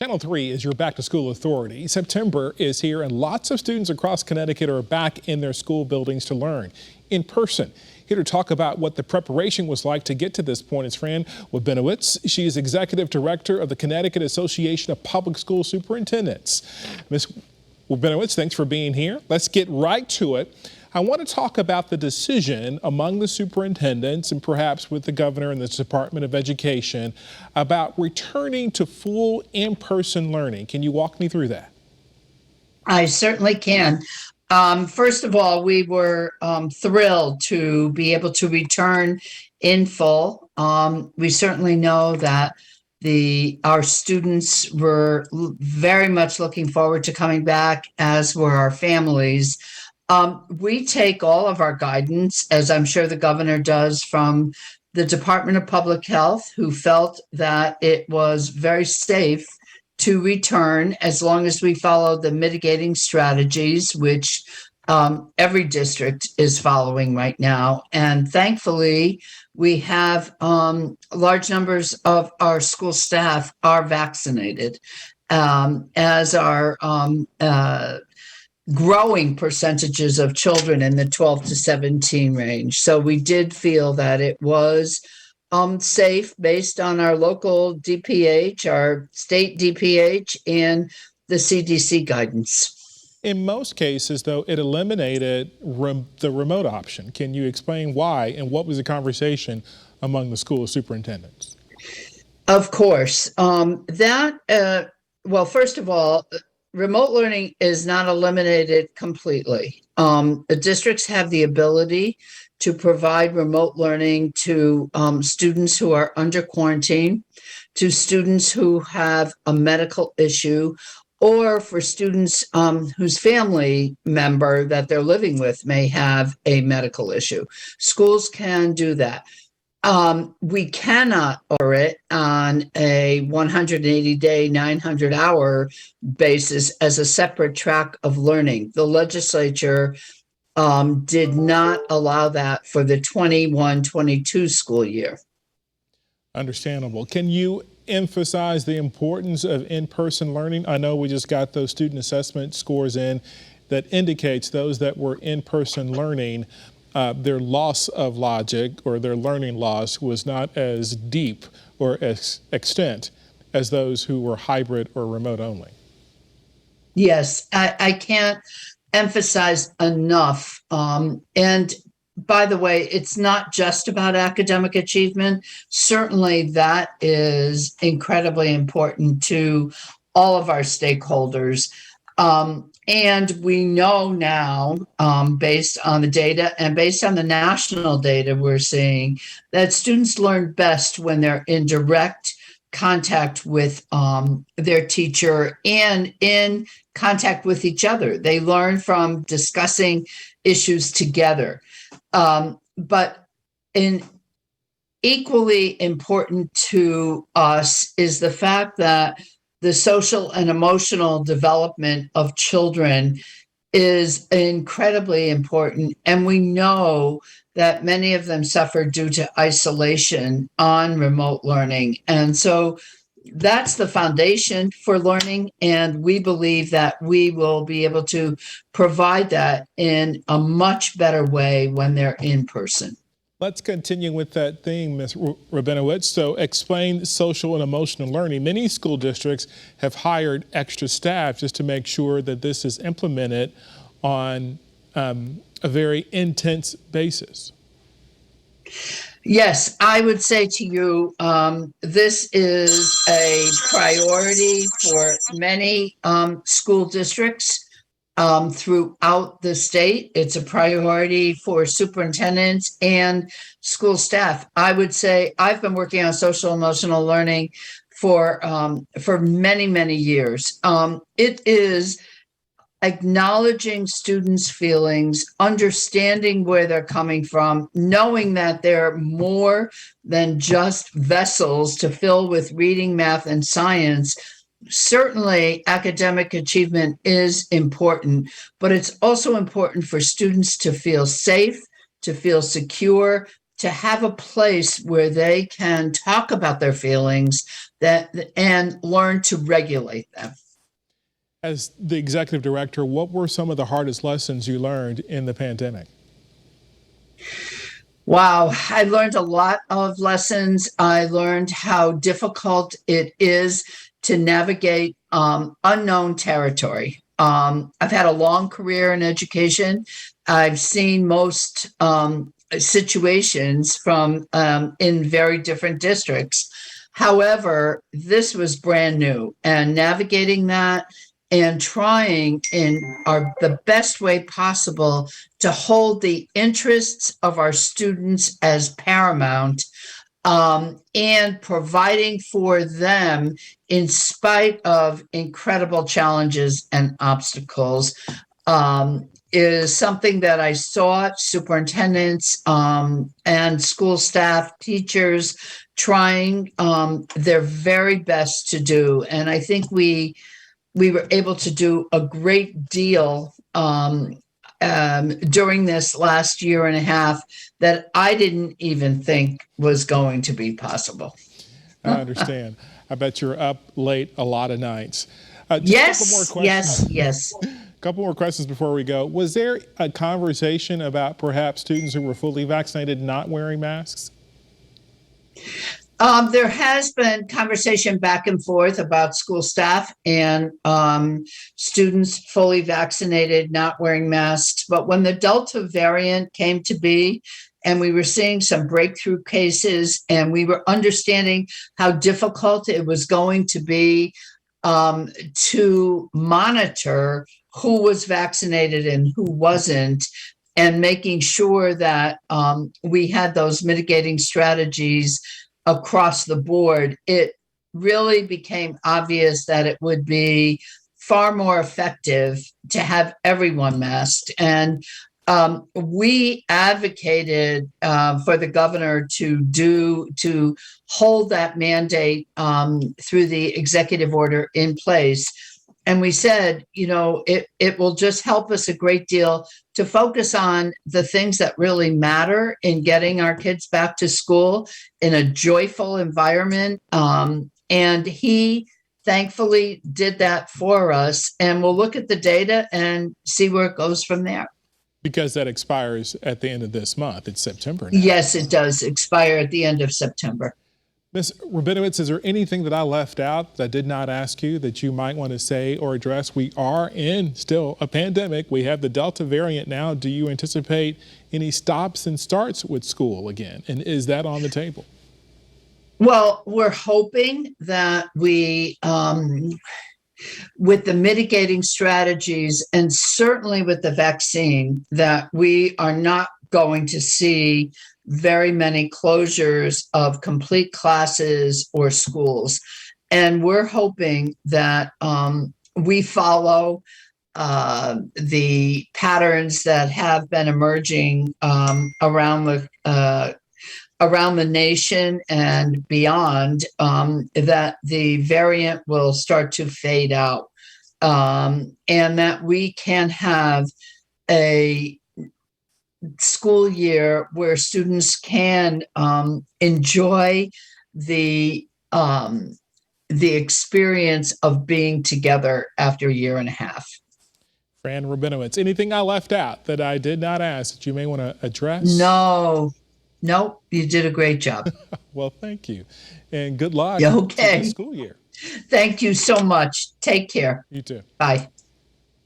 Channel 3 is your back-to-school authority. September is here and lots of students across Connecticut are back in their school buildings to learn in person. Here to talk about what the preparation was like to get to this point is Fran Rabinowitz. She is Executive Director of the Connecticut Association of Public School Superintendents. Ms. Rabinowitz, thanks for being here. Let's get right to it. I want to talk about the decision among the superintendents and perhaps with the governor and the Department of Education about returning to full in-person learning. Can you walk me through that? I certainly can. First of all, we were thrilled to be able to return in full. We certainly know that our students were very much looking forward to coming back, as were our families. We take all of our guidance, as I'm sure the governor does, from the Department of Public Health, who felt that it was very safe to return as long as we follow the mitigating strategies, which every district is following right now. And thankfully, we have large numbers of our school staff are vaccinated, as are growing percentages of children in the 12 to 17 range. So we did feel that it was safe based on our local DPH, our state DPH, and the CDC guidance. In most cases, though, it eliminated the remote option. Can you explain why and what was the conversation among the school superintendents? Of course. Well, first of all, remote learning is not eliminated completely. The districts have the ability to provide remote learning to students who are under quarantine, to students who have a medical issue, or for students whose family member that they're living with may have a medical issue. Schools can do that. We cannot offer it on a 180-day, 900-hour basis as a separate track of learning. The legislature did not allow that for the 21-22 school year. Understandable. Can you emphasize the importance of in-person learning? I know we just got those student assessment scores in that indicates those that were in-person learning, their loss of logic or their learning loss was not as deep or as extent as those who were hybrid or remote only. Yes, I can't emphasize enough. And by the way, it's not just about academic achievement. Certainly that is incredibly important to all of our stakeholders. And we know now, based on the data and based on the national data we're seeing, that students learn best when they're in direct contact with their teacher and in contact with each other. They learn from discussing issues together. But equally important to us is the fact that the social and emotional development of children is incredibly important. And we know that many of them suffer due to isolation on remote learning. And so that's the foundation for learning. And we believe that we will be able to provide that in a much better way when they're in person. Let's continue with that theme, Ms. Rabinowitz. So explain social and emotional learning. Many school districts have hired extra staff just to make sure that this is implemented on a very intense basis. Yes, I would say to you, this is a priority for many school districts throughout the state. It's a priority for superintendents and school staff. I would say I've been working on social emotional learning for many, many years. It is acknowledging students' feelings, understanding where they're coming from, knowing that they're more than just vessels to fill with reading, math, and science. Certainly, academic achievement is important, but it's also important for students to feel safe, to feel secure, to have a place where they can talk about their feelings and learn to regulate them. As the executive director, what were some of the hardest lessons you learned in the pandemic? Wow, I learned a lot of lessons. I learned how difficult it is to navigate unknown territory. I've had a long career in education. I've seen most situations from in very different districts. However, this was brand new, and navigating that and trying in the best way possible to hold the interests of our students as paramount, and providing for them in spite of incredible challenges and obstacles, is something that I saw superintendents and school staff, teachers trying their very best to do. And I think we were able to do a great deal during this last year and a half that I didn't even think was going to be possible. I understand. I bet you're up late a lot of nights. Yes, yes. A couple more questions before we go. Was there a conversation about perhaps students who were fully vaccinated not wearing masks? There has been conversation back and forth about school staff and students fully vaccinated not wearing masks. But when the Delta variant came to be, and we were seeing some breakthrough cases, and we were understanding how difficult it was going to be to monitor who was vaccinated and who wasn't, and making sure that we had those mitigating strategies across the board, it really became obvious that it would be far more effective to have everyone masked. And we advocated for the governor to hold that mandate through the executive order in place. And we said, it will just help us a great deal to focus on the things that really matter in getting our kids back to school in a joyful environment. And he thankfully did that for us. And we'll look at the data and see where it goes from there. Because that expires at the end of this month. It's September now. Yes, it does expire at the end of September. Ms. Rabinowitz, is there anything that I left out that I did not ask you that you might want to say or address? We are in still a pandemic. We have the Delta variant now. Do you anticipate any stops and starts with school again? And is that on the table? Well, we're hoping that we, with the mitigating strategies and certainly with the vaccine, that we are not going to see very many closures of complete classes or schools. And we're hoping that we follow the patterns that have been emerging around the nation and beyond, that the variant will start to fade out, and that we can have a school year where students can enjoy the experience of being together after a year and a half. Fran Rabinowitz, anything I left out that I did not ask that you may want to address? No, you did a great job. Well, thank you. And good luck Okay. to the school year. Thank you so much. Take care. You too. Bye.